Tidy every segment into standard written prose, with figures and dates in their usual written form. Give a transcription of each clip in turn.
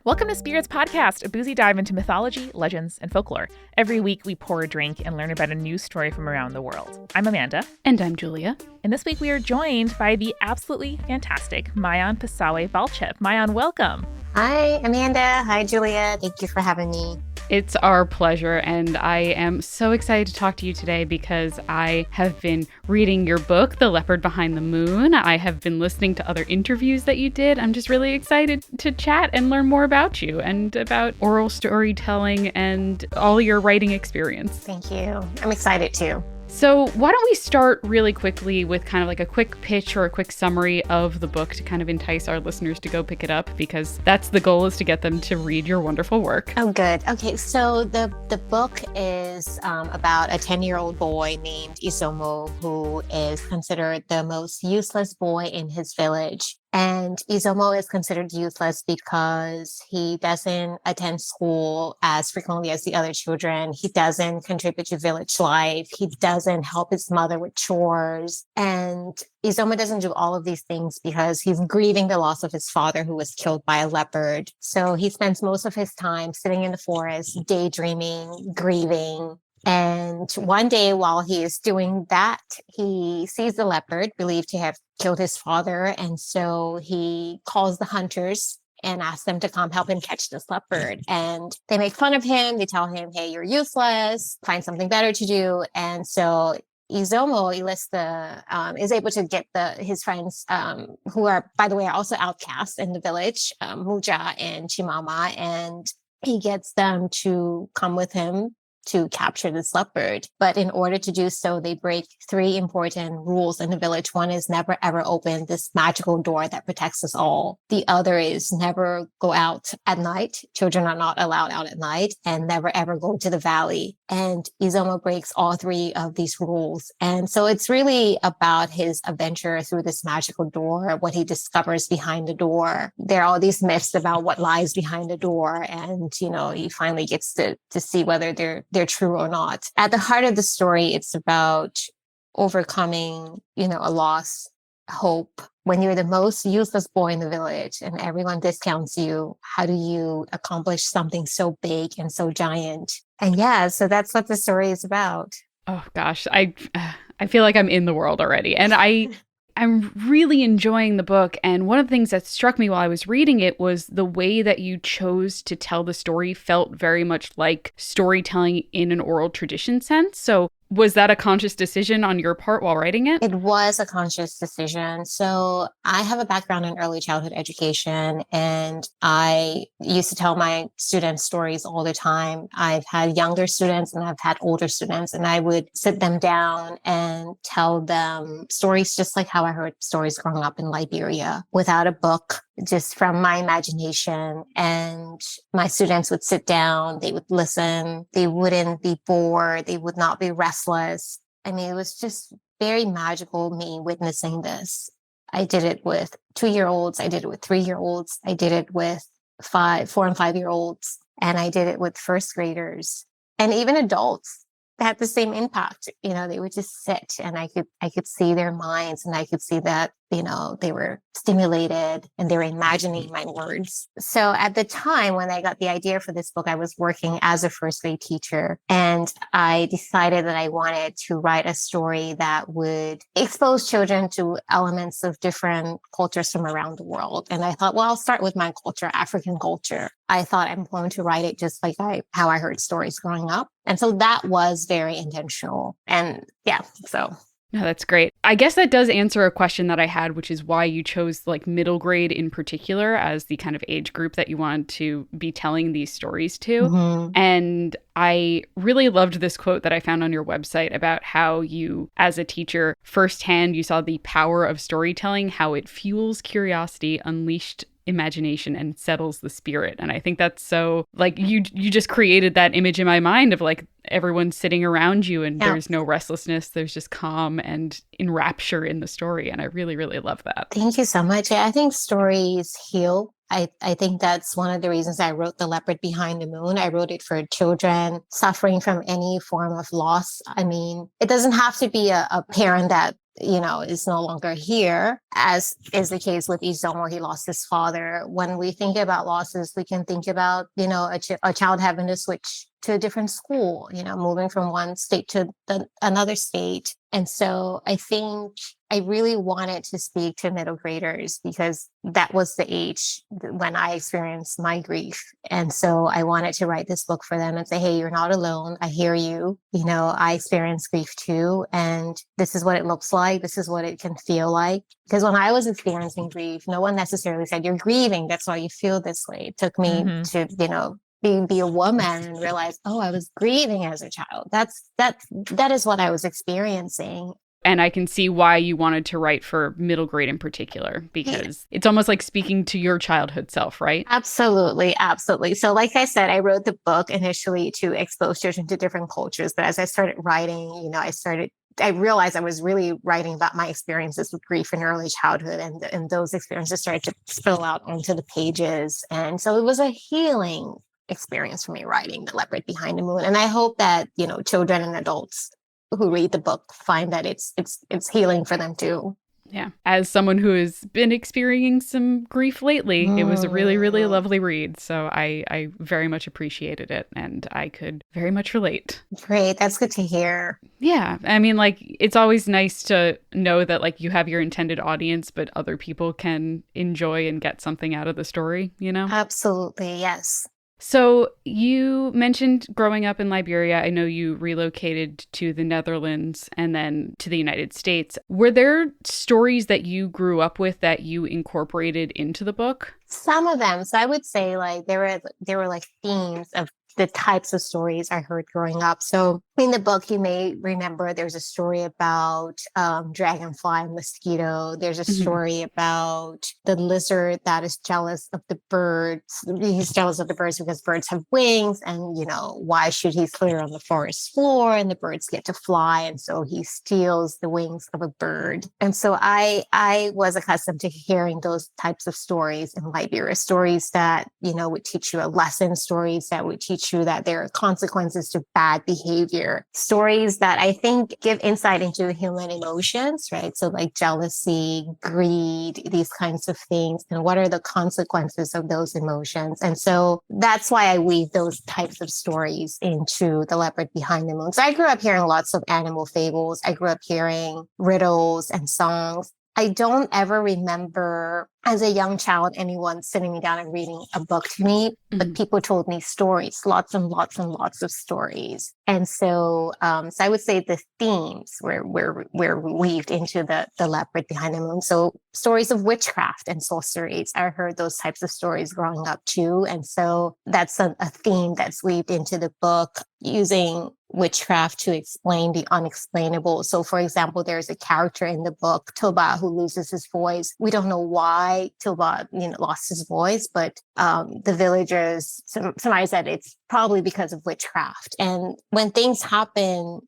Welcome to Spirits Podcast, a boozy dive into mythology, legends, and folklore. Every week we pour a drink and learn about a new story from around the world. I'm Amanda. And I'm Julia. And this week we are joined by the absolutely fantastic Mayonn Paasewe-Valchev. Mayonn, welcome. Hi, Amanda. Hi, Julia. Thank you for having me. It's our pleasure, and I am so excited to talk to you today because I have been reading your book, The Leopard Behind the Moon. I have been listening to other interviews that you did. I'm just really excited to chat and learn more about you and about oral storytelling and all your writing experience. Thank you. I'm excited too. So why don't we start really quickly with kind of like a quick pitch or a quick summary of the book to kind of entice our listeners to go pick it up, because that's the goal, is to get them to read your wonderful work. Oh, good. Okay, so the book is about a 10-year-old boy named Izomo, who is considered the most useless boy in his village. And Izomo is considered useless because he doesn't attend school as frequently as the other children. He doesn't contribute to village life. He doesn't help his mother with chores. And Izomo doesn't do all of these things because he's grieving the loss of his father, who was killed by a leopard. So he spends most of his time sitting in the forest, daydreaming, grieving. And one day while he is doing that, he sees the leopard, believed to have killed his father. And so he calls the hunters and asks them to come help him catch this leopard. And they make fun of him. They tell him, hey, you're useless, find something better to do. And so Izomo is able to get his friends, who are, by the way, also outcasts in the village, Muja and Chimama, and he gets them to come with him to capture this leopard. But in order to do so, they break 3 important rules in the village. One is never, ever open this magical door that protects us all. The other is never go out at night. Children are not allowed out at night, and never, ever go to the valley. And Izomo breaks all 3 of these rules. And so it's really about his adventure through this magical door, what he discovers behind the door. There are all these myths about what lies behind the door. And, he finally gets to see whether they're true or not. At the heart of the story, it's about overcoming, a loss, hope. When you're the most useless boy in the village and everyone discounts you, how do you accomplish something so big and so giant? And so that's what the story is about. Oh gosh, I feel like I'm in the world already. And I'm really enjoying the book. And one of the things that struck me while I was reading it was the way that you chose to tell the story felt very much like storytelling in an oral tradition sense. So was that a conscious decision on your part while writing it? It was a conscious decision. So I have a background in early childhood education, and I used to tell my students stories all the time. I've had younger students and I've had older students, and I would sit them down and tell them stories just like how I heard stories growing up in Liberia, without a book, just from my imagination. And my students would sit down, they would listen, they wouldn't be bored, they would not be restless. I mean, it was just very magical, me witnessing this. I did it with 2-year-olds, I did it with 3-year-olds, I did it with 4 and 5-year-olds, and I did it with first graders and even adults. Had the same impact. They would just sit, and I could see their minds, and I could see that, they were stimulated and they were imagining my words. So at the time when I got the idea for this book, I was working as a first grade teacher, and I decided that I wanted to write a story that would expose children to elements of different cultures from around the world. And I thought, well, I'll start with my culture, African culture. I thought I'm going to write it just like how I heard stories growing up. And so that was very intentional. And so. No, that's great. I guess that does answer a question that I had, which is why you chose like middle grade in particular as the kind of age group that you wanted to be telling these stories to. Mm-hmm. And I really loved this quote that I found on your website about how you, as a teacher, firsthand, you saw the power of storytelling, how it fuels curiosity, unleashed imagination, and settles the spirit. And I think that's so, like, you just created that image in my mind of like everyone sitting around you, and there's no restlessness, there's just calm and enrapture in the story. And I really, really love that. Thank you so much. I think stories heal. I think that's one of the reasons I wrote The Leopard Behind the Moon. I wrote it for children suffering from any form of loss. I mean, it doesn't have to be a parent that is no longer here, as is the case with Isomo. He lost his father. When we think about losses, we can think about, a child having to switch to a different school, moving from one state to another state. And so I think I really wanted to speak to middle graders because that was the age when I experienced my grief. And so I wanted to write this book for them and say, hey, you're not alone. I hear you. I experienced grief too. And this is what it looks like. This is what it can feel like. Because when I was experiencing grief, no one necessarily said, you're grieving. That's why you feel this way. It took me to, be a woman and realize, oh, I was grieving as a child. That is what I was experiencing. And I can see why you wanted to write for middle grade in particular, because it's almost like speaking to your childhood self, right? Absolutely. Absolutely. So like I said, I wrote the book initially to expose children to different cultures. But as I started writing, I realized I was really writing about my experiences with grief in early childhood, and those experiences started to spill out onto the pages. And so it was a healing experience for me writing The Leopard Behind the Moon. And I hope that, children and adults who read the book find that it's healing for them too. Yeah. As someone who has been experiencing some grief lately, it was a really, really lovely read. So I very much appreciated it, and I could very much relate. Great. That's good to hear. Yeah. I mean, it's always nice to know that you have your intended audience, but other people can enjoy and get something out of the story, Absolutely. Yes. So you mentioned growing up in Liberia. I know you relocated to the Netherlands and then to the United States. Were there stories that you grew up with that you incorporated into the book? Some of them. So I would say there were themes of the types of stories I heard growing up. So in the book, you may remember there's a story about dragonfly and mosquito. There's a story about the lizard that is jealous of the birds. He's jealous of the birds because birds have wings, and why should he clear on the forest floor and the birds get to fly? And so he steals the wings of a bird. And so I was accustomed to hearing those types of stories in Liberia, stories that would teach you a lesson, stories that would teach you that there are consequences to bad behavior, stories that I think give insight into human emotions, right? So like jealousy, greed, these kinds of things, and what are the consequences of those emotions. And so that's why I weave those types of stories into The Leopard Behind the Moon. So I grew up hearing lots of animal fables. I grew up hearing riddles and songs. I don't ever remember as a young child anyone sitting me down and reading a book to me, but people told me stories, lots and lots and lots of stories. And so I would say the themes were weaved into the Leopard Behind the Moon. So stories of witchcraft and sorceries. I heard those types of stories growing up too. And so that's a theme that's weaved into the book, using witchcraft to explain the unexplainable. So for example, there's a character in the book, Toba, who loses his voice. We don't know why Toba, lost his voice, but the villagers, somebody said it's probably because of witchcraft. And when things happen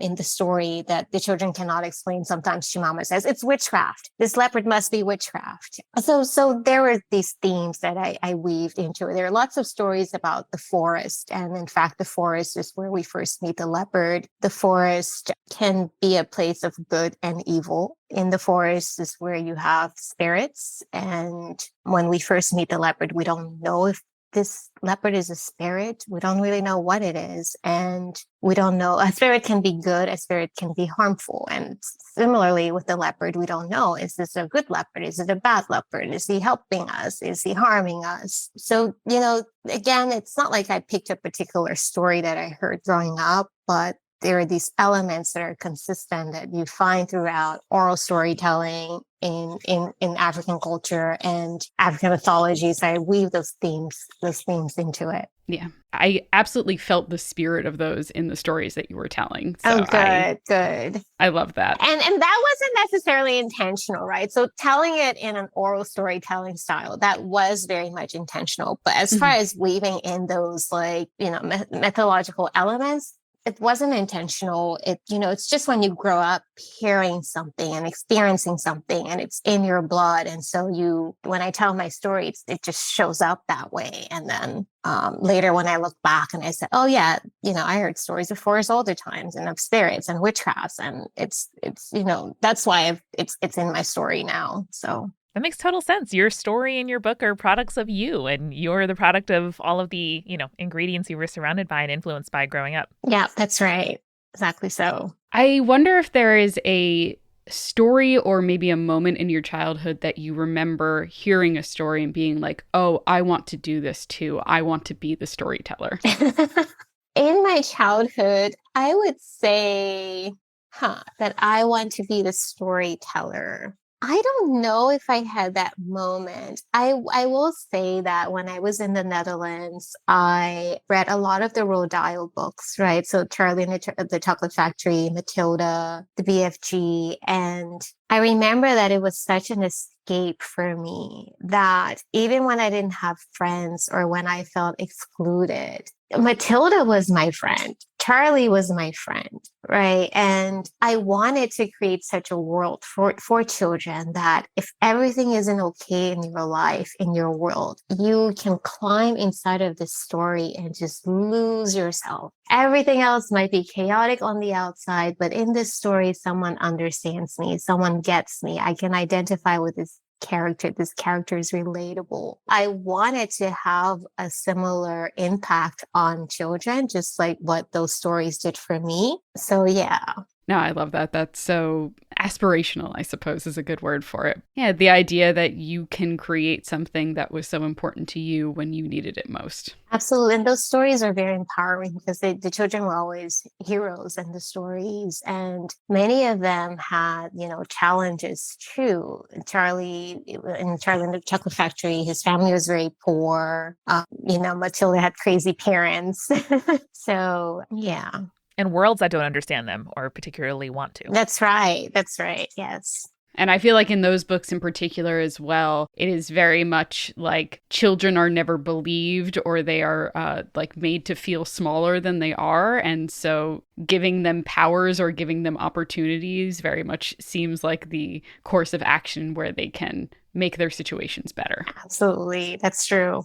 in the story that the children cannot explain, sometimes Chimama says, it's witchcraft. This leopard must be witchcraft. So there were these themes that I weaved into it. There are lots of stories about the forest. And in fact, the forest is where we first meet the leopard. The forest can be a place of good and evil. In the forest is where you have spirits. And when we first meet the leopard, we don't know if this leopard is a spirit. We don't really know what it is. And we don't know. A spirit can be good. A spirit can be harmful. And similarly with the leopard, we don't know. Is this a good leopard? Is it a bad leopard? Is he helping us? Is he harming us? So, again, it's not like I picked a particular story that I heard growing up, but there are these elements that are consistent that you find throughout oral storytelling in African culture and African mythology. So I weave those themes into it. Yeah. I absolutely felt the spirit of those in the stories that you were telling. So Good. I love that. And that wasn't necessarily intentional, right? So telling it in an oral storytelling style, that was very much intentional. But as far as weaving in those mythological elements, it wasn't intentional. It's just when you grow up hearing something and experiencing something and it's in your blood. And so when I tell my story, it just shows up that way. And then later when I look back and I said, oh yeah, I heard stories of forest all the times and of spirits and witchcrafts. And it's that's why it's in my story now. So. That makes total sense. Your story and your book are products of you, and you're the product of all of the, ingredients you were surrounded by and influenced by growing up. Yeah, that's right. Exactly so. I wonder if there is a story or maybe a moment in your childhood that you remember hearing a story and being like, oh, I want to do this too. I want to be the storyteller. In my childhood, I would say, that I want to be the storyteller. I don't know if I had that moment. I will say that when I was in the Netherlands, I read a lot of the Roald Dahl books, right? So Charlie and the Chocolate Factory, Matilda, the BFG. And I remember that it was such an escape for me that even when I didn't have friends or when I felt excluded, Matilda was my friend. Charlie was my friend, right? And I wanted to create such a world for children that if everything isn't okay in your life, in your world, you can climb inside of this story and just lose yourself. Everything else might be chaotic on the outside, but in this story, someone understands me, someone gets me. I can identify with this character is relatable. I wanted to have a similar impact on children, just like what those stories did for me. So yeah. No, I love that. That's so aspirational, I suppose, is a good word for it. Yeah, the idea that you can create something that was so important to you when you needed it most. Absolutely. And those stories are very empowering because the children were always heroes in the stories. And many of them had, challenges too. Charlie in the Chocolate Factory, his family was very poor. Matilda had crazy parents. So, yeah. And worlds that don't understand them or particularly want to. That's right. Yes. And I feel like in those books in particular as well, it is very much like children are never believed or they are made to feel smaller than they are. And so giving them powers or giving them opportunities very much seems like the course of action where they can make their situations better. Absolutely. That's true.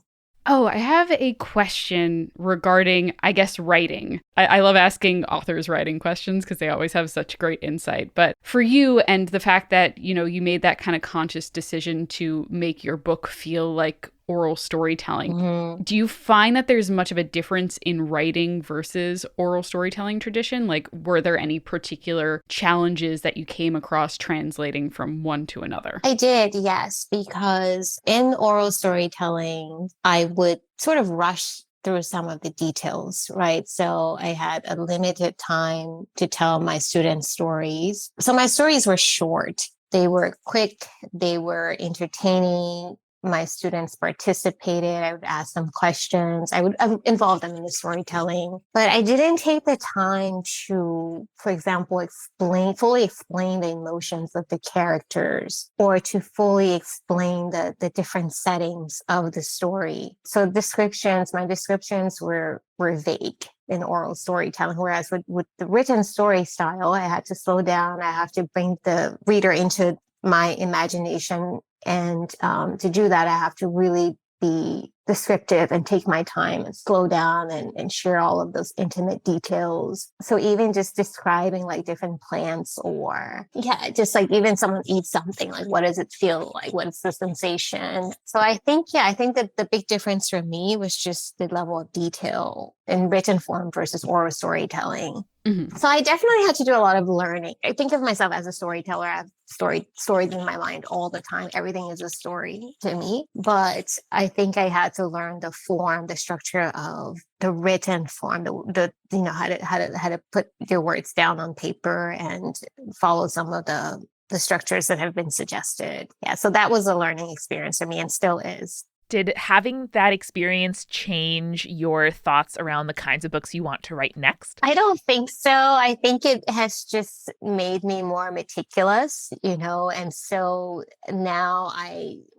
Oh, I have a question regarding, I guess, writing. I love asking authors writing questions because they always have such great insight. But for you and the fact that, you made that kind of conscious decision to make your book feel like oral storytelling, do you find that there's much of a difference in writing versus oral storytelling tradition? Like, were there any particular challenges that you came across translating from one to another? I did, yes, because in oral storytelling, I would sort of rush through some of the details, right? So I had a limited time to tell my students stories. So my stories were short. They were quick. They were entertaining. My students participated. I would ask them questions. I would involve them in the storytelling, but I didn't take the time to, for example, fully explain the emotions of the characters or to fully explain the different settings of the story. So my descriptions were vague in oral storytelling, whereas with the written story style, I had to slow down. I have to bring the reader into my imagination. And to do that, I have to really be descriptive and take my time and slow down and share all of those intimate details. So even just describing like different plants or just like even someone eats something, like what does it feel like? What is the sensation? So I think that the big difference for me was just the level of detail in written form versus oral storytelling. Mm-hmm. So I definitely had to do a lot of learning. I think of myself as a storyteller. I have stories in my mind all the time. Everything is a story to me. But I think I had to learn the form, the structure of the written form, how to put your words down on paper and follow some of the structures that have been suggested. Yeah, so that was a learning experience for me and still is. Did having that experience change your thoughts around the kinds of books you want to write next? I don't think so. I think it has just made me more meticulous, and so now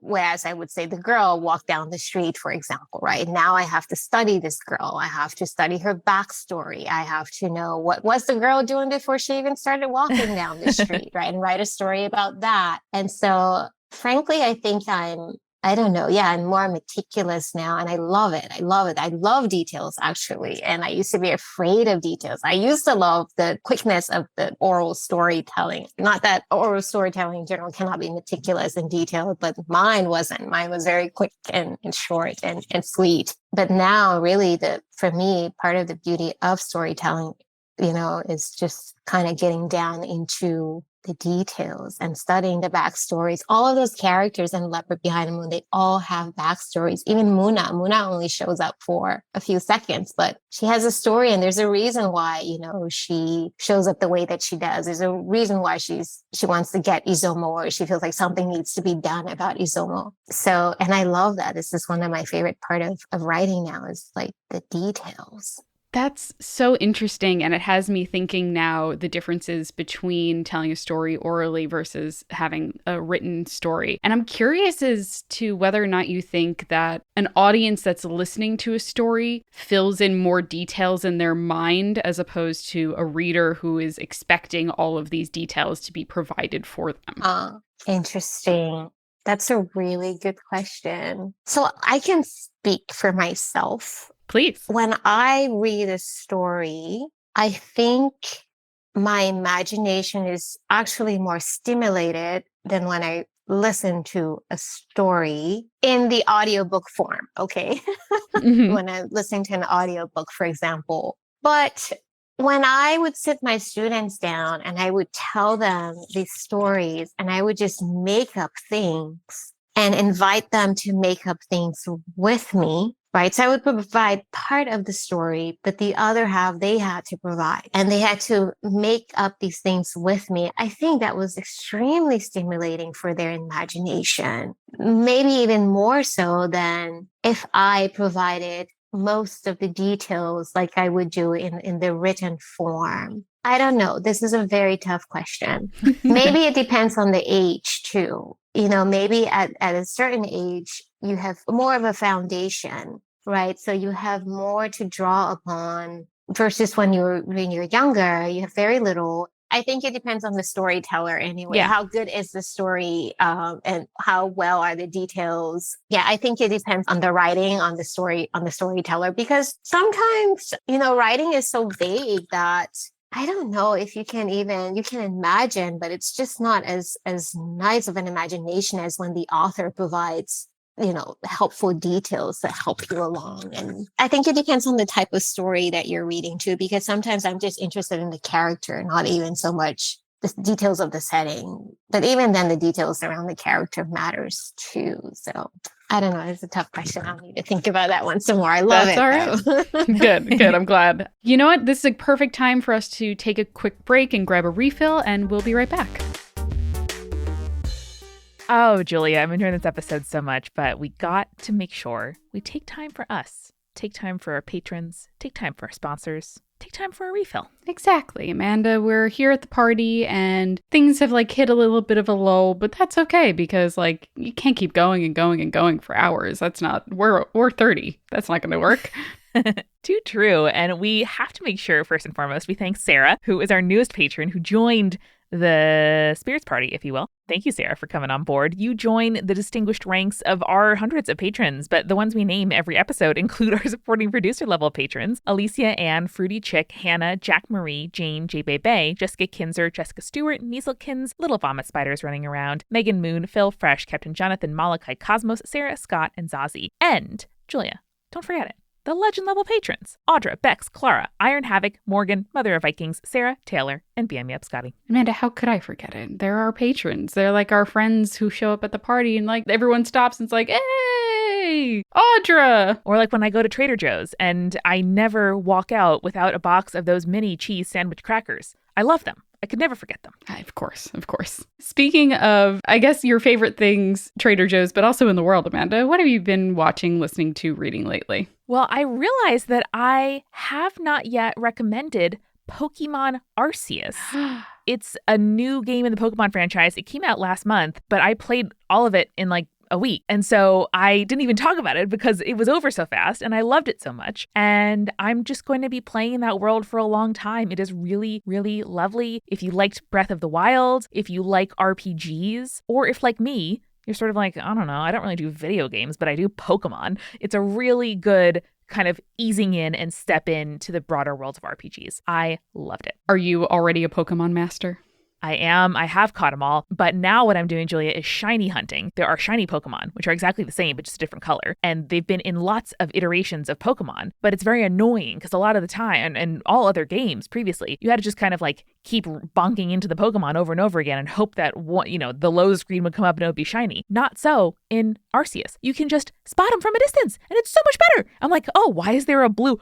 whereas I would say the girl walked down the street, for example, right? Now I have to study this girl. I have to study her backstory. I have to know what was the girl doing before she even started walking down the street, right? And write a story about that. And so, frankly, I think I don't know. Yeah, I'm more meticulous now and I love it. I love it. I love details, actually. And I used to be afraid of details. I used to love the quickness of the oral storytelling. Not that oral storytelling in general cannot be meticulous and detailed, but mine wasn't. Mine was very quick and short and sweet. But now, really, for me, part of the beauty of storytelling, is just kind of getting down into the details and studying the backstories. All of those characters in Leopard Behind the Moon, they all have backstories. Even Muna only shows up for a few seconds, but she has a story and there's a reason why, she shows up the way that she does. There's a reason why she wants to get Izumo, or she feels like something needs to be done about Izumo. So, and I love that. This is one of my favorite part of writing now, is like the details. That's so interesting. And it has me thinking now the differences between telling a story orally versus having a written story. And I'm curious as to whether or not you think that an audience that's listening to a story fills in more details in their mind as opposed to a reader who is expecting all of these details to be provided for them. Interesting. That's a really good question. So I can speak for myself. Please. When I read a story, I think my imagination is actually more stimulated than when I listen to a story in the audiobook form, okay? Mm-hmm. When I'm listening to an audiobook, for example. But when I would sit my students down and I would tell them these stories and I would just make up things and invite them to make up things with me, right? So I would provide part of the story, but the other half they had to provide. And they had to make up these things with me. I think that was extremely stimulating for their imagination. Maybe even more so than if I provided most of the details like I would do in the written form. I don't know. This is a very tough question. Maybe it depends on the age too. Maybe at a certain age, you have more of a foundation, right? So you have more to draw upon versus when you're younger, you have very little. I think it depends on the storyteller anyway. Yeah. How good is the story and how well are the details? Yeah, I think it depends on the writing, on the storyteller, because sometimes, writing is so vague that I don't know if you can imagine, but it's just not as nice of an imagination as when the author provides, helpful details that help you along. And I think it depends on the type of story that you're reading too, because sometimes I'm just interested in the character, not even so much the details of the setting. But even then, the details around the character matters too. So I don't know. It's a tough question. I'll need to think about that one some more. I love it. That's all right. Good. I'm glad. You know what? This is a perfect time for us to take a quick break and grab a refill, and we'll be right back. Oh, Julia, I'm enjoying this episode so much, but we got to make sure we take time for us, take time for our patrons, take time for our sponsors, take time for a refill. Exactly, Amanda. We're here at the party and things have hit a little bit of a lull, but that's okay because you can't keep going and going and going for hours. That's not, we're 30. That's not going to work. Too true. And we have to make sure, first and foremost, we thank Sarah, who is our newest patron, who joined the spirits party, if you will. Thank you, Sarah, for coming on board. You join the distinguished ranks of our hundreds of patrons, but the ones we name every episode include our supporting producer level patrons: Alicia, Ann, Fruity Chick, Hannah, Jack Marie, Jane, J. Bay, Jessica Kinzer, Jessica Stewart, Measlekins, Little Vomit Spiders Running Around, Megan Moon, Phil Fresh, Captain Jonathan, Malachi Cosmos, Sarah, Scott, and Zazie. And, Julia, don't forget it, the legend level patrons: Audra, Bex, Clara, Iron Havoc, Morgan, Mother of Vikings, Sarah, Taylor, and BM Up Scotty. Amanda, how could I forget it? They're our patrons. They're our friends who show up at the party and everyone stops and it's hey, Audra! Or when I go to Trader Joe's and I never walk out without a box of those mini cheese sandwich crackers. I love them. I could never forget them. Of course. Speaking of, I guess, your favorite things, Trader Joe's, but also in the world, Amanda, what have you been watching, listening to, reading lately? Well, I realized that I have not yet recommended Pokemon Arceus. It's a new game in the Pokemon franchise. It came out last month, but I played all of it in like a week. And so I didn't even talk about it because it was over so fast and I loved it so much. And I'm just going to be playing in that world for a long time. It is really, really lovely. If you liked Breath of the Wild, if you like RPGs, or if like me, you're sort of like, I don't know, I don't really do video games, but I do Pokemon. It's a really good kind of easing in and step into the broader worlds of RPGs. I loved it. Are you already a Pokemon master? I am. I have caught them all. But now what I'm doing, Julia, is shiny hunting. There are shiny Pokemon, which are exactly the same, but just a different color. And they've been in lots of iterations of Pokemon. But it's very annoying because a lot of the time, and all other games previously, you had to just kind of like keep bonking into the Pokemon over and over again and hope that, the low screen would come up and it would be shiny. Not so in Arceus. You can just spot them from a distance and it's so much better. I'm like, oh, why is there a blue?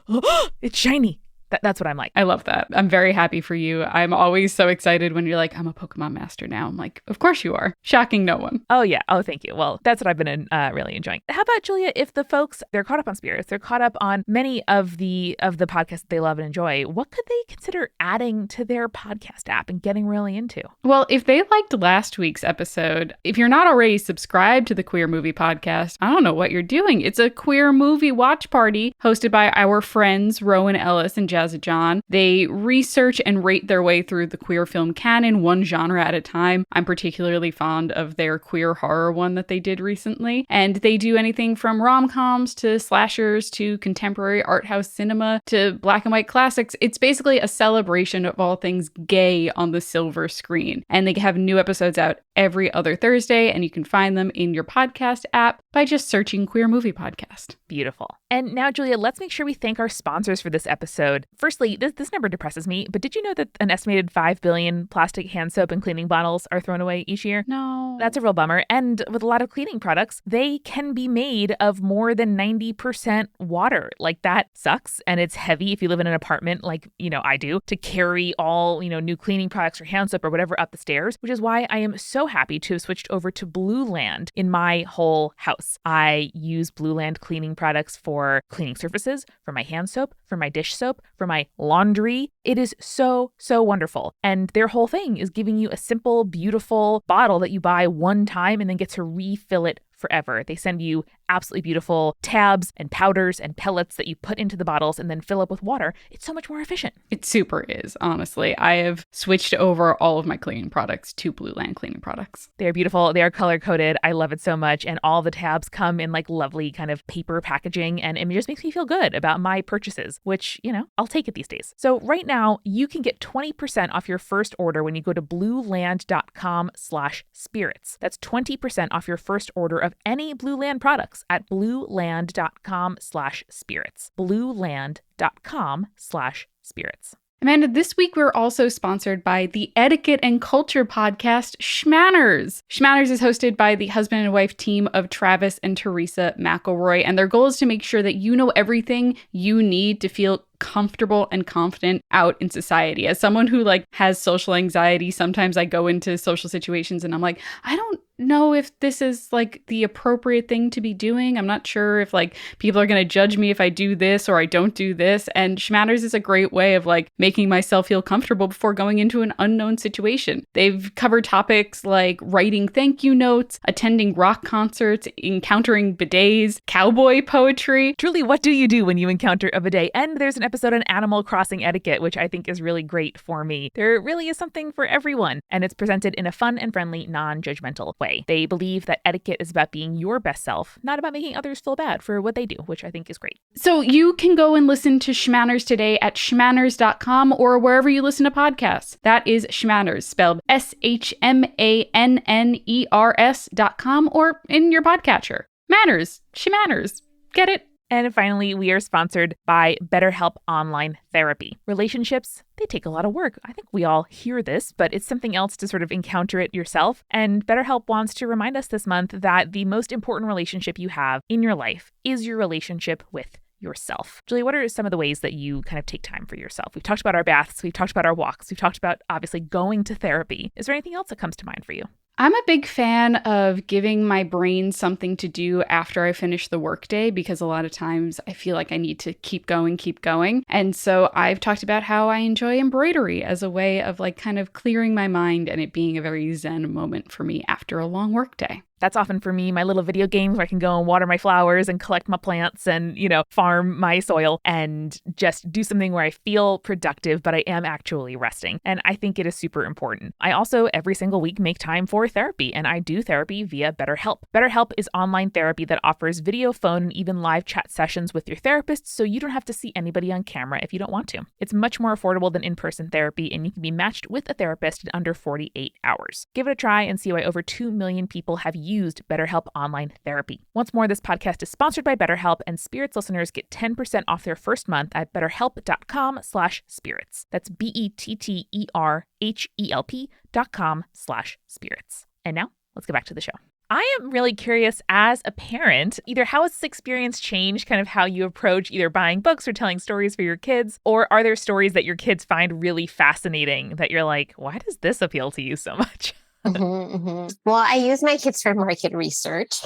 It's shiny. That's what I'm like. I love that. I'm very happy for you. I'm always so excited when you're like, I'm a Pokemon master now. I'm like, of course you are. Shocking no one. Oh, yeah. Oh, thank you. Well, that's what I've been really enjoying. How about, Julia, if the folks, they're caught up on spirits, they're caught up on many of the podcasts that they love and enjoy, what could they consider adding to their podcast app and getting really into? Well, if they liked last week's episode, if you're not already subscribed to the Queer Movie Podcast, I don't know what you're doing. It's a queer movie watch party hosted by our friends, Rowan Ellis and Jazza John. They research and rate their way through the queer film canon, one genre at a time. I'm particularly fond of their queer horror one that they did recently. And they do anything from rom-coms to slashers to contemporary art house cinema to black and white classics. It's basically a celebration of all things gay on the silver screen. And they have new episodes out every other Thursday, and you can find them in your podcast app by just searching Queer Movie Podcast. Beautiful. And now, Julia, let's make sure we thank our sponsors for this episode. Firstly, this number depresses me, but did you know that an estimated 5 billion plastic hand soap and cleaning bottles are thrown away each year? No. That's a real bummer. And with a lot of cleaning products, they can be made of more than 90% water. Like, that sucks. And it's heavy if you live in an apartment like, I do, to carry all, new cleaning products or hand soap or whatever up the stairs, which is why I am so happy to have switched over to Blue Land in my whole house. I use Blue Land cleaning products for cleaning surfaces, for my hand soap, for my dish soap, for my laundry. It is so, so wonderful. And their whole thing is giving you a simple, beautiful bottle that you buy one time and then get to refill it forever. They send you absolutely beautiful tabs and powders and pellets that you put into the bottles and then fill up with water. It's so much more efficient. It super is, honestly. I have switched over all of my cleaning products to Blue Land cleaning products. They are beautiful. They are color coded. I love it so much. And all the tabs come in like lovely kind of paper packaging. And it just makes me feel good about my purchases, which, I'll take it these days. So right now you can get 20% off your first order when you go to blueland.com/spirits. That's 20% off your first order of any Blue Land products at blueland.com/spirits. blueland.com/spirits. Amanda, this week we're also sponsored by the etiquette and culture podcast, Schmanners. Schmanners is hosted by the husband and wife team of Travis and Teresa McElroy, and their goal is to make sure that you know everything you need to feel comfortable and confident out in society. As someone who has social anxiety, sometimes I go into social situations and I'm like, I don't know if this is the appropriate thing to be doing. I'm not sure if people are going to judge me if I do this or I don't do this. And Schmanners is a great way of making myself feel comfortable before going into an unknown situation. They've covered topics like writing thank you notes, attending rock concerts, encountering bidets, cowboy poetry. Truly, what do you do when you encounter a bidet? And there's an episode on Animal Crossing etiquette, which I think is really great for me. There really is something for everyone, and it's presented in a fun and friendly, non-judgmental way. They believe that etiquette is about being your best self, not about making others feel bad for what they do, which I think is great. So you can go and listen to Schmanners today at schmanners.com or wherever you listen to podcasts. That is Schmanners, spelled SHMANNERS.com or in your podcatcher. Manners, Schmanners. Get it? And finally, we are sponsored by BetterHelp Online Therapy. Relationships, they take a lot of work. I think we all hear this, but it's something else to sort of encounter it yourself. And BetterHelp wants to remind us this month that the most important relationship you have in your life is your relationship with yourself. Julie, what are some of the ways that you kind of take time for yourself? We've talked about our baths. We've talked about our walks. We've talked about obviously going to therapy. Is there anything else that comes to mind for you? I'm a big fan of giving my brain something to do after I finish the workday, because a lot of times I feel like I need to keep going. And so I've talked about how I enjoy embroidery as a way of like kind of clearing my mind and it being a very zen moment for me after a long workday. That's often for me, my little video games where I can go and water my flowers and collect my plants and, farm my soil and just do something where I feel productive, but I am actually resting. And I think it is super important. I also every single week make time for therapy, and I do therapy via BetterHelp. BetterHelp is online therapy that offers video, phone, and even live chat sessions with your therapist, so you don't have to see anybody on camera if you don't want to. It's much more affordable than in-person therapy, and you can be matched with a therapist in under 48 hours. Give it a try and see why over 2 million people have used BetterHelp online therapy. Once more, this podcast is sponsored by BetterHelp, and Spirits listeners get 10% off their first month at betterhelp.com/spirits. That's BetterHelp.com/spirits. And now let's get back to the show. I am really curious as a parent, either how has this experience changed kind of how you approach either buying books or telling stories for your kids, or are there stories that your kids find really fascinating that you're like, why does this appeal to you so much? Well, I use my kids for market research.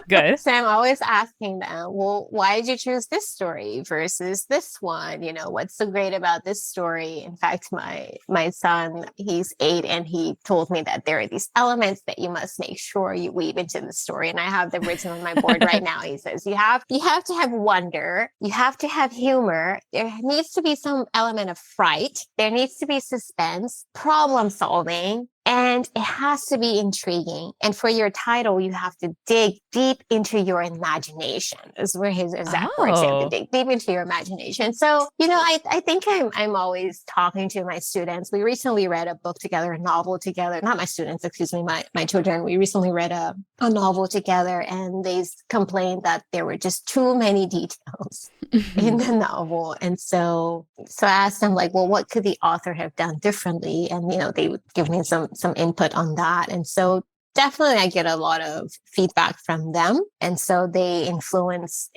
Good. So I'm always asking them, well, why did you choose this story versus this one? What's so great about this story? In fact, my son, he's 8, and he told me that there are these elements that you must make sure you weave into the story. And I have them written on my board right now. He says, you have to have wonder. You have to have humor. There needs to be some element of fright. There needs to be suspense, problem solving. And it has to be intriguing. And for your title, you have to dig deep into your imagination. Is where his exact words say, dig deep into your imagination. So, I think I'm always talking to my students. We recently read a book together, a novel together. Not my students, excuse me, my children. We recently read a novel together, and they complained that there were just too many details in the novel. And so I asked them, like, well, what could the author have done differently? And, they would give me some input on that. And so definitely I get a lot of feedback from them. And so they influence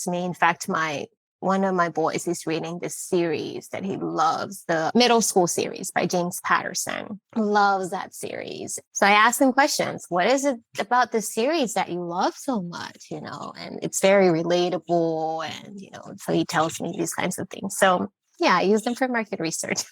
me. In fact, one of my boys is reading this series that he loves, the middle school series by James Patterson. Loves that series. So I asked him questions. What is it about this series that you love so much? And it's very relatable. And, so he tells me these kinds of things. So yeah, I use them for market research.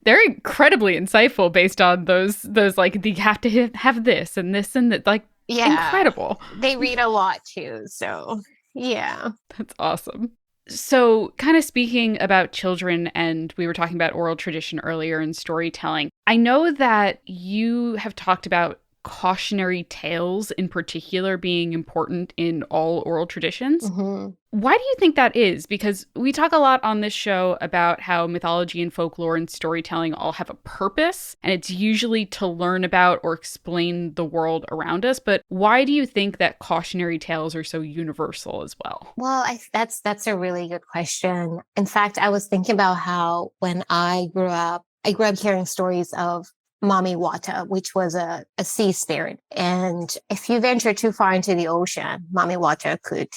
They're incredibly insightful based on those like, you have to have this and this and that, like, incredible. They read a lot too. So yeah. That's awesome. So kind of speaking about children, and we were talking about oral tradition earlier and storytelling. I know that you have talked about cautionary tales in particular being important in all oral traditions. Mm-hmm. Why do you think that is? Because we talk a lot on this show about how mythology and folklore and storytelling all have a purpose, and it's usually to learn about or explain the world around us. But why do you think that cautionary tales are so universal as well? Well, that's a really good question. In fact, I was thinking about how when I grew up hearing stories of Mami Wata, which was a sea spirit. And if you venture too far into the ocean, Mami Wata could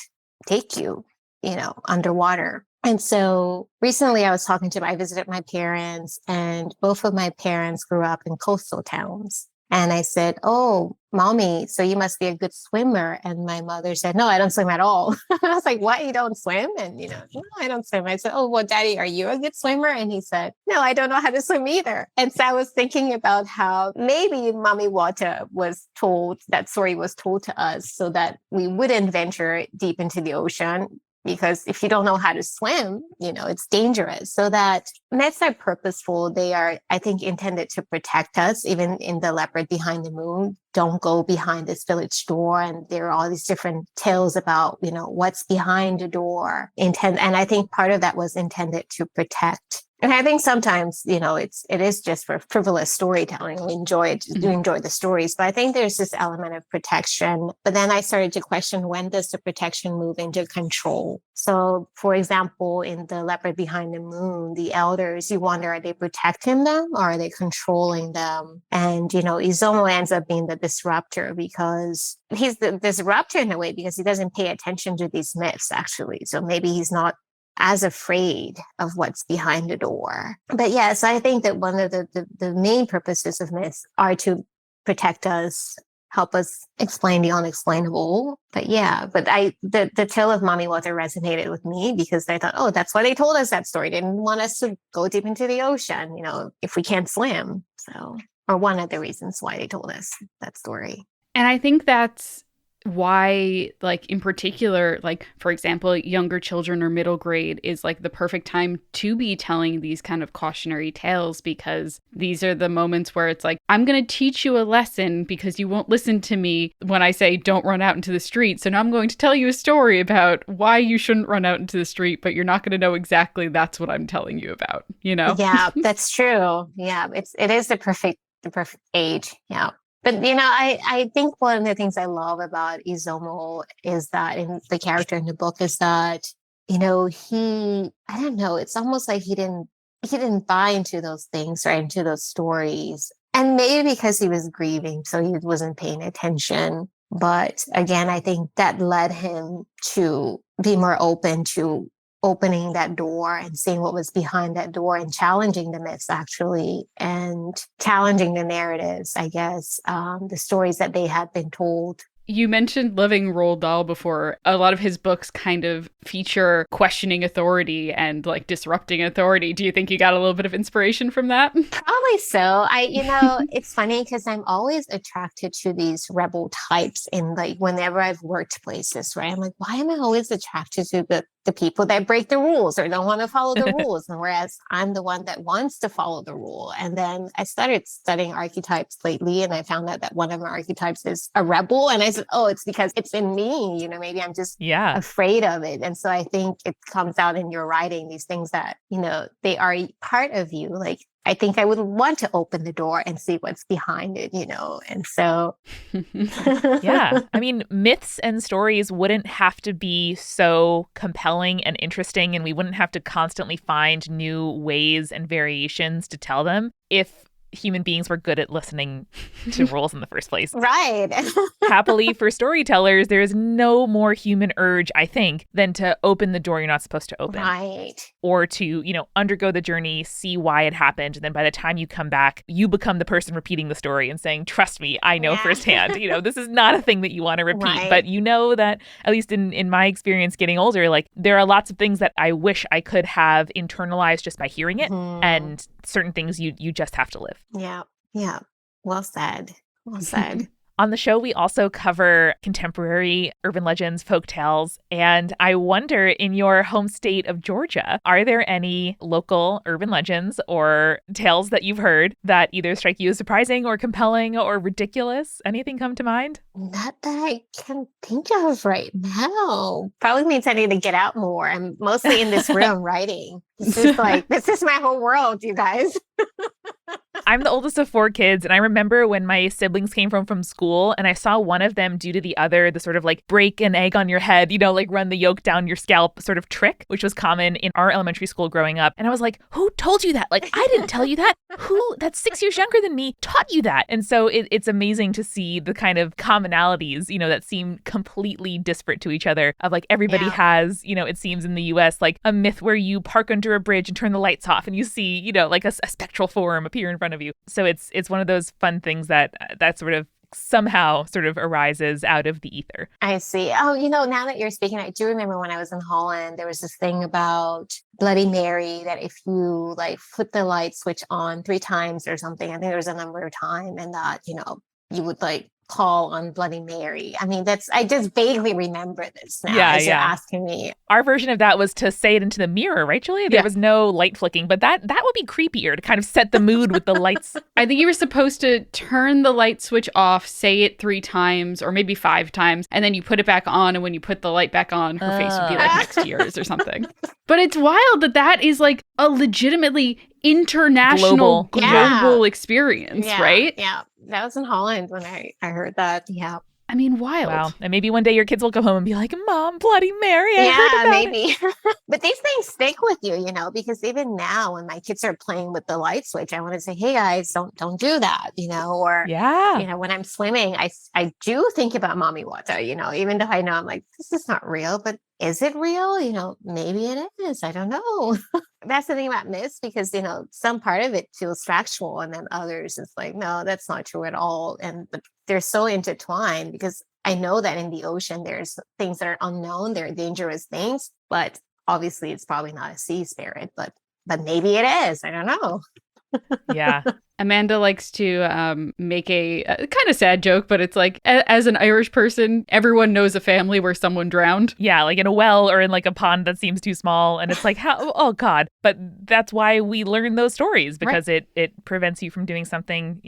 take you, underwater. And so recently I visited my parents, and both of my parents grew up in coastal towns. And I said, oh, Mommy, so you must be a good swimmer. And my mother said, no, I don't swim at all. I was like, what? You don't swim? And, no, I don't swim. I said, oh, well, Daddy, are you a good swimmer? And he said, no, I don't know how to swim either. And so I was thinking about how maybe Mami Wata that story was told to us so that we wouldn't venture deep into the ocean. Because if you don't know how to swim, it's dangerous. So that myths are purposeful. They are, I think, intended to protect us. Even in the Leopard Behind the Moon, don't go behind this village door. And there are all these different tales about, what's behind the door. And I think part of that was intended to protect And I think sometimes, it is just for frivolous storytelling. We enjoy it, do enjoy the stories, but I think there's this element of protection. But then I started to question, when does the protection move into control? So, for example, in the Leopard Behind the Moon, the elders, you wonder, are they protecting them or are they controlling them? And, Izumo ends up being the disruptor, because he's the disruptor in a way, because he doesn't pay attention to these myths, actually. So maybe he's not as afraid of what's behind the door. But yes, I think that one of the main purposes of myths are to protect us, help us explain the unexplainable. But the tale of Mommy Water resonated with me, because I thought, oh, that's why they told us that story. They didn't want us to go deep into the ocean, if we can't swim. So, or one of the reasons why they told us that story. And I think that's why, like, in particular, like, for example, younger children or middle grade is like the perfect time to be telling these kind of cautionary tales, because these are the moments where it's like, I'm going to teach you a lesson because you won't listen to me when I say don't run out into the street. So now I'm going to tell you a story about why you shouldn't run out into the street, but you're not going to know exactly that's what I'm telling you about, Yeah, that's true. Yeah, it is the perfect age. Yeah. But, I think one of the things I love about Izumo is that, in the character in the book, is that, I don't know, it's almost like he didn't buy into those things or into those stories. And maybe because he was grieving, so he wasn't paying attention. But again, I think that led him to be more open to opening that door and seeing what was behind that door, and challenging the myths, actually, and challenging the narratives, I guess, the stories that they had been told. You mentioned loving Roald Dahl before. A lot of his books kind of feature questioning authority and like disrupting authority. Do you think you got a little bit of inspiration from that? Probably so. It's funny because I'm always attracted to these rebel types in, like, whenever I've worked places, right? I'm like, why am I always attracted to the people that break the rules or don't want to follow the rules? And whereas I'm the one that wants to follow the rule. And then I started studying archetypes lately, and I found out that one of my archetypes is a rebel. And I said, oh, it's because it's in me. Maybe I'm just afraid of it. And so I think it comes out in your writing, these things that, they are part of you. Like, I think I would want to open the door and see what's behind it, and so. Yeah. I mean, myths and stories wouldn't have to be so compelling and interesting, and we wouldn't have to constantly find new ways and variations to tell them if human beings were good at listening to rules in the first place. Right. Happily for storytellers, there is no more human urge, I think, than to open the door you're not supposed to open. Right. Or to, undergo the journey, see why it happened. And then by the time you come back, you become the person repeating the story and saying, trust me, I know firsthand. This is not a thing that you want to repeat. Right. But that, at least in my experience getting older, like, there are lots of things that I wish I could have internalized just by hearing it. And certain things you just have to live. Yeah. Yeah. Well said. Well said. On the show, we also cover contemporary urban legends, folk tales, and I wonder, in your home state of Georgia, are there any local urban legends or tales that you've heard that either strike you as surprising or compelling or ridiculous? Anything come to mind? Not that I can think of right now. Probably means I need to get out more. I'm mostly in this room writing. This is my whole world, you guys. I'm the oldest of 4 kids, and I remember when my siblings came from school and I saw one of them do to the other the sort of like break an egg on your head, like run the yolk down your scalp sort of trick, which was common in our elementary school growing up. And I was like, who told you that? Like, I didn't tell you that. Who that's 6 years younger than me taught you that? And so it's amazing to see the kind of commonalities, that seem completely disparate to each other, of like everybody has, it seems in the US, like a myth where you park under a bridge and turn the lights off and you see, like a spectral form appear in front of you. So it's one of those fun things that sort of somehow sort of arises out of the ether. I see. Oh, now that you're speaking, I do remember when I was in Holland, there was this thing about Bloody Mary, that if you like flip the light switch on 3 times or something, I think there was a number of time, and that, you would like call on Bloody Mary. I mean, I just vaguely remember this now Yeah, as you're yeah. asking me. Our version of that was to say it into the mirror, right, Julia? There Yeah. was no light flicking, but that would be creepier to kind of set the mood with the lights. I think you were supposed to turn the light switch off, say it 3 times or maybe 5 times, and then you put it back on. And when you put the light back on, her face would be like next to yours or something. But it's wild that is like a legitimately international, global experience, right? Yeah. That was in Holland when I heard that. Yeah. I mean, wild. Wow. And maybe one day your kids will come home and be like, Mom, Bloody Mary. I heard about maybe. But these things stick with you, because even now when my kids are playing with the light switch, I want to say, hey guys, don't do that, or, when I'm swimming, I do think about mommy water, even though I know I'm like, this is not real, but is it real? Maybe it is. I don't know. That's the thing about myths because, some part of it feels factual and then others is like, no, that's not true at all. But they're so intertwined because I know that in the ocean, there's things that are unknown. They're dangerous things, but obviously it's probably not a sea spirit, but maybe it is. I don't know. Yeah. Amanda likes to make a kind of sad joke, but it's like, as an Irish person, everyone knows a family where someone drowned. Yeah, like in a well or in like a pond that seems too small. And it's like, oh God. But that's why we learn those stories because it prevents you from doing something,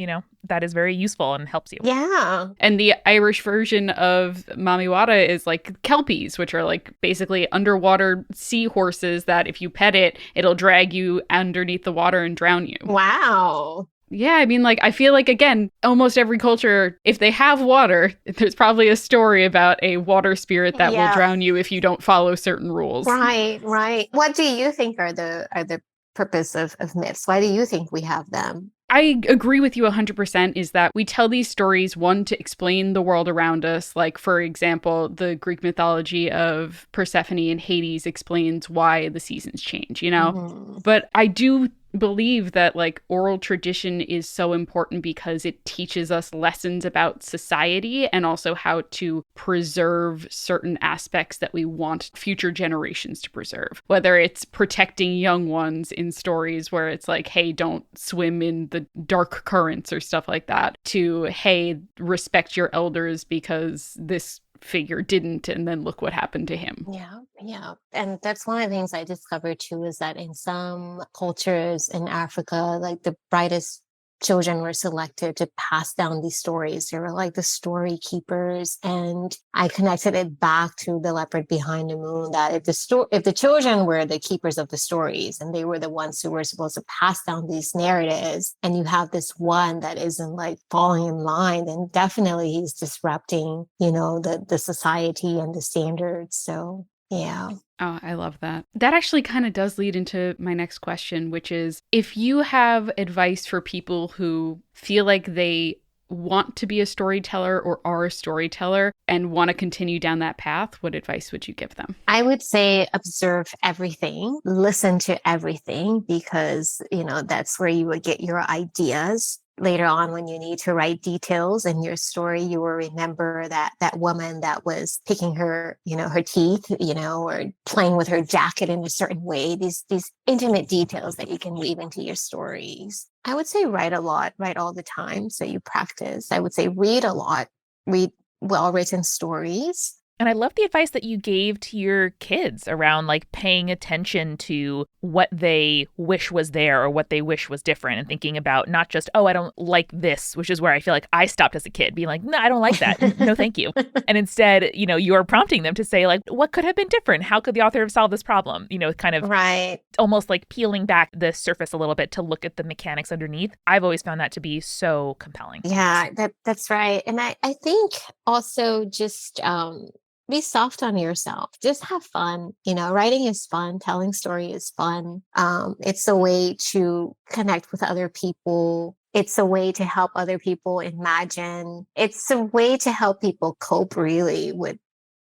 that is very useful and helps you. Yeah. And the Irish version of Mami Wata is like kelpies, which are like basically underwater seahorses that if you pet it, it'll drag you underneath the water and drown you. Wow. Yeah, I mean, like, I feel like, again, almost every culture, if they have water, there's probably a story about a water spirit that will drown you if you don't follow certain rules. Right. What do you think are the purpose of myths? Why do you think we have them? I agree with you 100% is that we tell these stories, one, to explain the world around us. Like, for example, the Greek mythology of Persephone and Hades explains why the seasons change, Mm-hmm. But I do believe that like oral tradition is so important because it teaches us lessons about society and also how to preserve certain aspects that we want future generations to preserve. Whether it's protecting young ones in stories where it's like, hey, don't swim in the dark currents or stuff like that, to, hey, respect your elders because this figure didn't, and then look what happened to him. Yeah. And that's one of the things I discovered too, is that in some cultures in Africa, like the brightest children were selected to pass down these stories. They were like the story keepers. And I connected it back to the Leopard Behind the Moon, that if the children were the keepers of the stories and they were the ones who were supposed to pass down these narratives, and you have this one that isn't like falling in line, then definitely he's disrupting, the society and the standards. So yeah. Oh, I love that. That actually kind of does lead into my next question, which is if you have advice for people who feel like they want to be a storyteller or are a storyteller and want to continue down that path, what advice would you give them? I would say observe everything, listen to everything, because, that's where you would get your ideas. Later on, when you need to write details in your story, you will remember that woman that was picking her, her teeth, or playing with her jacket in a certain way. These intimate details that you can weave into your stories. I would say write a lot, write all the time, so you practice. I would say read a lot, read well-written stories. And I love the advice that you gave to your kids around like paying attention to what they wish was there or what they wish was different, and thinking about not just, oh, I don't like this, which is where I feel like I stopped as a kid, being like, no, I don't like that. No, thank you. And instead, you're prompting them to say like, what could have been different? How could the author have solved this problem? Kind of almost like peeling back the surface a little bit to look at the mechanics underneath. I've always found that to be so compelling. Yeah, that's right. And I think also just be soft on yourself. Just have fun. Writing is fun. Telling story is fun. It's a way to connect with other people. It's a way to help other people imagine. It's a way to help people cope really with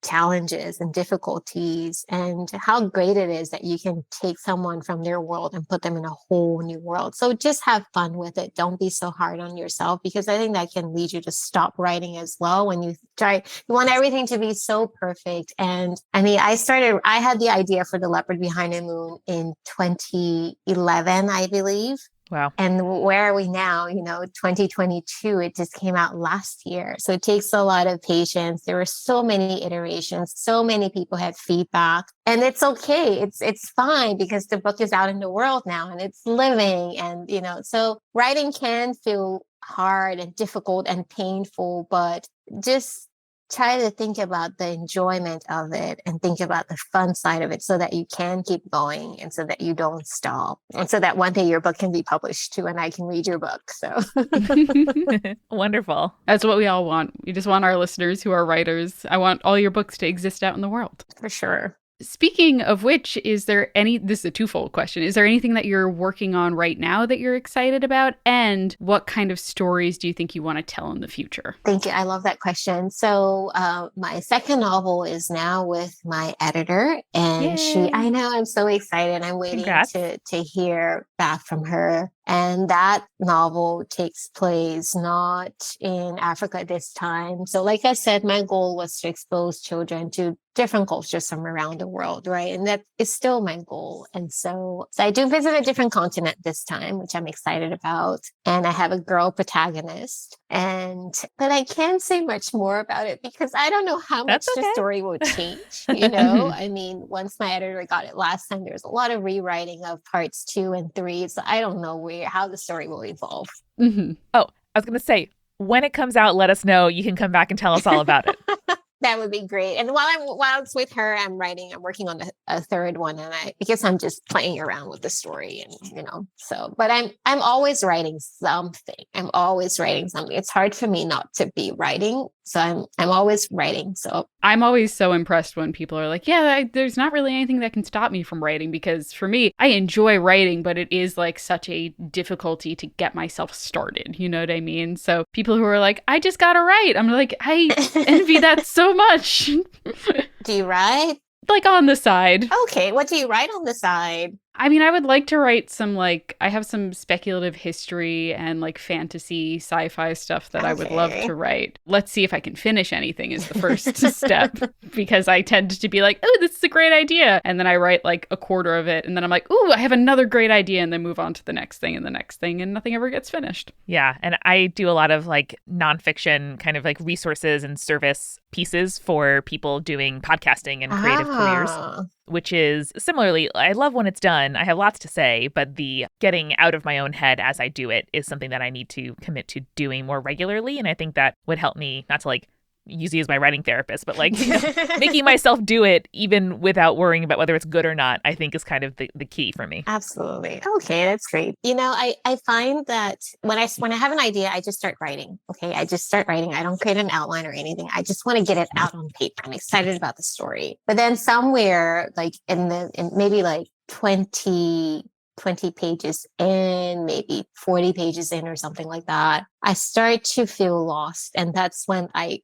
challenges and difficulties, and how great it is that you can take someone from their world and put them in a whole new world. So just have fun with it. Don't be so hard on yourself, because I think that can lead you to stop writing as well. When you want everything to be so perfect. And I mean, I had the idea for the Leopard Behind the Moon in 2011, I believe. Wow. And where are we now? 2022, it just came out last year. So it takes a lot of patience. There were so many iterations. So many people had feedback, and it's okay. It's fine because the book is out in the world now and it's living. And, so writing can feel hard and difficult and painful, but just try to think about the enjoyment of it and think about the fun side of it so that you can keep going and so that you don't stop and so that one day your book can be published too and I can read your book. So Wonderful. That's what we all want. We just want our listeners who are writers. I want all your books to exist out in the world. For sure. Speaking of which, this is a twofold question. Is there anything that you're working on right now that you're excited about? And what kind of stories do you think you want to tell in the future? Thank you. I love that question. So my second novel is now with my editor, and Yay. I know, I'm so excited. I'm waiting to hear back from her. And that novel takes place not in Africa this time. So like I said, my goal was to expose children to different cultures from around the world, right? And that is still my goal. And so I do visit a different continent this time, which I'm excited about. And I have a girl protagonist. But I can't say much more about it because I don't know how much the story will change. I mean, once my editor got it last time, there was a lot of rewriting of parts 2 and 3. So I don't know how the story will evolve. Mm-hmm. Oh, I was going to say, when it comes out, let us know. You can come back and tell us all about it. That would be great. And while it's with her, I'm working on a third one, and because I'm just playing around with the story, and but I'm always writing something. It's hard for me not to be writing. So I'm always writing. So I'm always so impressed when people are like, there's not really anything that can stop me from writing, because for me, I enjoy writing, but it is like such a difficulty to get myself started. You know what I mean? So people who are like, I just gotta write. I'm like, I envy that so much. Do you write? Like on the side. Okay. What do you write on the side? I mean, I would like to write some, I have some speculative history and fantasy sci-fi stuff that I would love to write. Let's see if I can finish anything is the first step, because I tend to be like, oh, this is a great idea. And then I write a quarter of it. And then I'm like, oh, I have another great idea. And then move on to the next thing and the next thing. And nothing ever gets finished. Yeah. And I do a lot of nonfiction kind of resources and service pieces for people doing podcasting and creative careers. Which is similarly, I love when it's done. I have lots to say, but the getting out of my own head as I do it is something that I need to commit to doing more regularly. And I think that would help me not to use you as my writing therapist, but making myself do it even without worrying about whether it's good or not, I think is kind of the key for me. Absolutely. Okay, that's great. I find that when I have an idea, I just start writing. Okay, I just start writing. I don't create an outline or anything. I just want to get it out on paper. I'm excited about the story. But then somewhere in maybe 20 pages in, maybe 40 pages in or something like that, I start to feel lost. And that's when I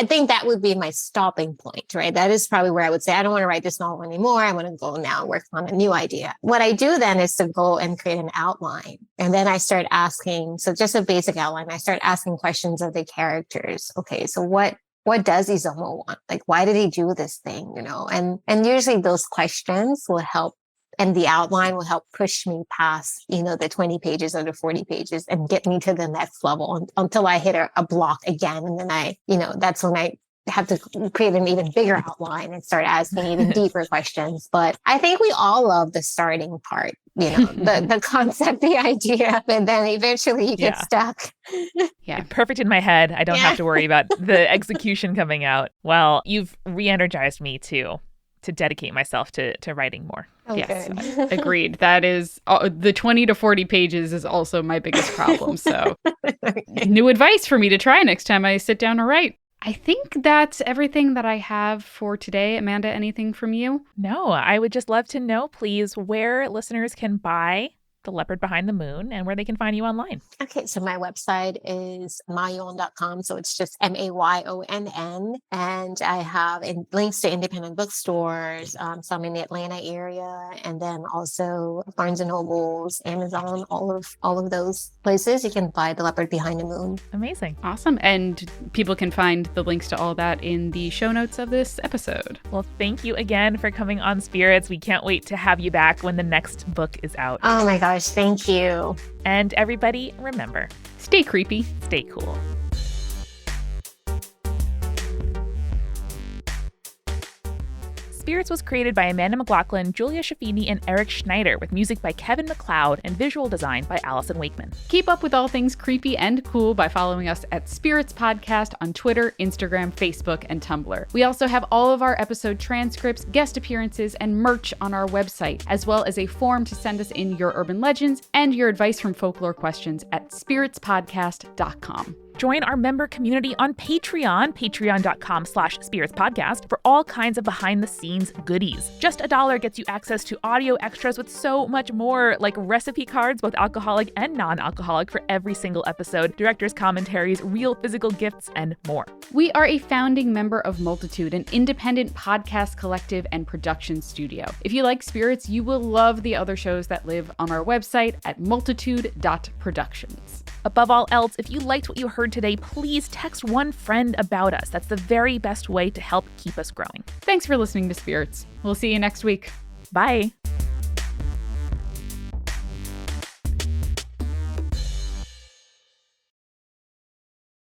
think that would be my stopping point, right? That is probably where I would say, I don't want to write this novel anymore. I want to go now and work on a new idea. What I do then is to go and create an outline. And then I start asking, so just a basic outline, I start asking questions of the characters. Okay, so what does Isomo want? Why did he do this thing? And usually those questions will help. And the outline will help push me past, the 20 pages or the 40 pages and get me to the next level until I hit a block again. And then that's when I have to create an even bigger outline and start asking even deeper questions. But I think we all love the starting part, the concept, the idea, and then eventually you get stuck. Yeah. Perfect in my head. I don't have to worry about the execution coming out. Well, you've re-energized me to dedicate myself to writing more. Yes, agreed. That is the 20 to 40 pages is also my biggest problem. So new advice for me to try next time I sit down to write. I think that's everything that I have for today. Amanda, anything from you? No, I would just love to know, please, where listeners can buy The Leopard Behind the Moon and where they can find you online. Okay, so my website is mayonn.com. So it's just MAYONN. And I have links to independent bookstores, some in the Atlanta area, and then also Barnes & Nobles, Amazon, all of those places. You can buy The Leopard Behind the Moon. Amazing. Awesome. And people can find the links to all that in the show notes of this episode. Well, thank you again for coming on Spirits. We can't wait to have you back when the next book is out. Oh my God. gosh, thank you. And everybody, remember, Stay creepy. stay cool. Spirits was created by Amanda McLaughlin, Julia Shaffini, and Eric Schneider, with music by Kevin MacLeod and visual design by Allison Wakeman. Keep up with all things creepy and cool by following us at Spirits Podcast on Twitter, Instagram, Facebook, and Tumblr. We also have all of our episode transcripts, guest appearances, and merch on our website, as well as a form to send us in your urban legends and your advice from folklore questions at spiritspodcast.com. Join our member community on Patreon, patreon.com/spiritspodcast, for all kinds of behind-the-scenes goodies. Just $1 gets you access to audio extras with so much more, like recipe cards, both alcoholic and non-alcoholic, for every single episode, director's commentaries, real physical gifts, and more. We are a founding member of Multitude, an independent podcast collective and production studio. If you like Spirits, you will love the other shows that live on our website at multitude.productions. Above all else, if you liked what you heard today, please text one friend about us. That's the very best way to help keep us growing. Thanks for listening to Spirits. We'll see you next week. Bye.